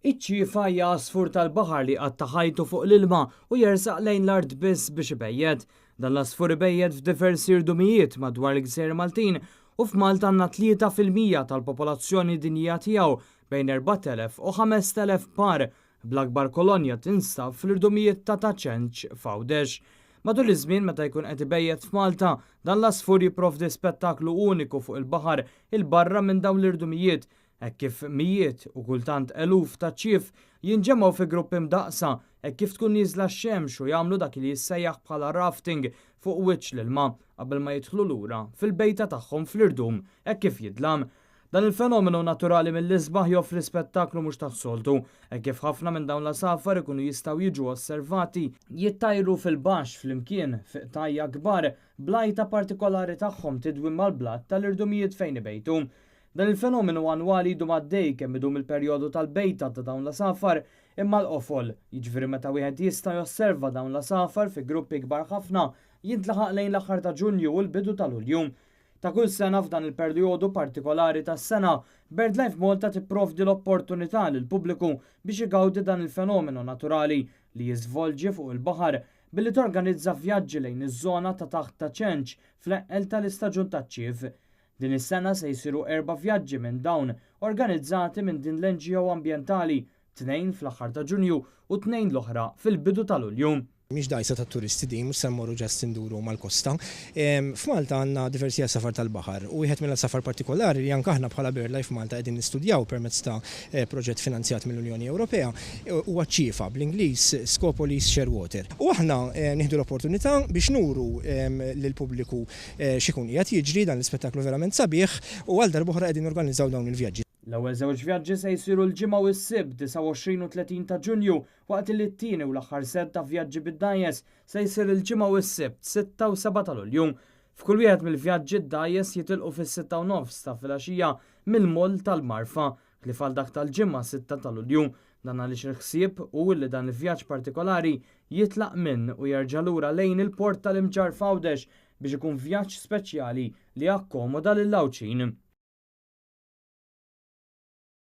Iċ-ċiefa hija għasfur tal-baħar li qatt taħajtu fuq l-ilma u jersaq lejn l-art biss biex ibejjed. Dan l-asfur ibejjed f'diversi irdumijiet madwar l-Gżejjer Maltin u f'Malta għandna 3% tal-popolazzjoni dinjija tiegħu bejn 4,000 u 5,000 par, bl-akbar kolonja tinstab fl-irdumijiet ta' Taċenċ f'Għawdex. Matul iż-żmien meta jkun qed ibejjed f'Malta, dan l-asfur jipprovdi spettaklu uniku fuq il-baħar il-barra minn dawn l-irdumijiet, hekk kif mijiet u kultant eluf ta' ċief jinġemgħu fi gruppi mdaqsa, hekk kif tkun nieżla x-xemx u jagħmlu dak li jissejjaħ bħala rafting fuq wiċċ l-ilma qabel ma jidħlu lura fil-bejta tagħhom fl-irdum hekk kif jidlam. Dan il-fenomenu naturali mill-isbaħ joffri spettaklu mhux tas-soltu, hekk kif ħafna minn dawn l-asafar ikunu jistgħu jiġu osservati jittajru fil-baxx flimkien fiq tajja kbar blajta partikolari tagħhom tidwim mal-blatt tal-irdumijiet fejn ibejtu. Dan il-fenomenu annwali jdu għaddej kemm idum il-perjodu tal-bejta ta' dawn l-asafar imma l-qofol, jiġifieri meta wieħed jista' josserva dawn l-asafar fi gruppi kbar ħafna jintlaħaq lejn l-aħħar ta' Ġunju u l-bidu ta' Lulju. Ta' kull sena f'dan il-perjodu partikolari tas-sena, BirdLife Malta tipprovdi l-opportunità lill-pubbliku biex igawdi dan il-fenomenu naturali li jiżvolġi fuq il-baħar billi torganizza vjaġġi lejn iż-żona ta' taħt Taċenċ fl-eqqel tal-istaġun taċ-ċief. Din is-sena se jsiru 4 vjaġġi minn dawn organizzati minn din l-NGO ambjentali, 2 fl-aħħar ta' Ġunju u 2 l-oħra fil-bidu ta' Lulju. Mhix dajsa ta' turisti din mhux se mmorru ġast induru mal-kosta. F'Malta għandna diversi safar tal-baħar u wieħed mill-safar partikolari li anke aħna bħala BirdLife Malta qegħdin nistudjaw permezz ta' proġett finanzjat mill-Unjoni Ewropea huwa ċiefa bl-Ingliż Scopolis Shearwater. U aħna nieħdu l-opportunità biex nuru lill-pubbliku x'ikun qiegħed jiġri dan l-ispettaklu verament sabiħ u għal darb'oħra qegħdin organizzaw dawn il-vjaġġi. L-ewwel żewġ vjaġġi se jsiru l-ġimgħa u s-sibt 29 u 30 ta' Ġunju, waqt li t-tieni u l-aħħar set ta' vjaġġi bid-dajjes se jsir il-ġimgħa u s-sibt 6 u 7 ta' Lulju. F'kull wieħed mill-vjaġġi d-dajjes jitilqu fis-6 u nofs ta' filgħaxija mill-moll tal-Marfa li fal dak tal-ġimgħa 6 ta' Lulju. Dan għaliex il-ħsieb u li dan il-vjaġġ partikolari jitlaq minn u jerġa' lura lejn il-port tal-Imġar f'Għawdex biex ikun vjaġġ speċjali li akkomoda lil-lawċin.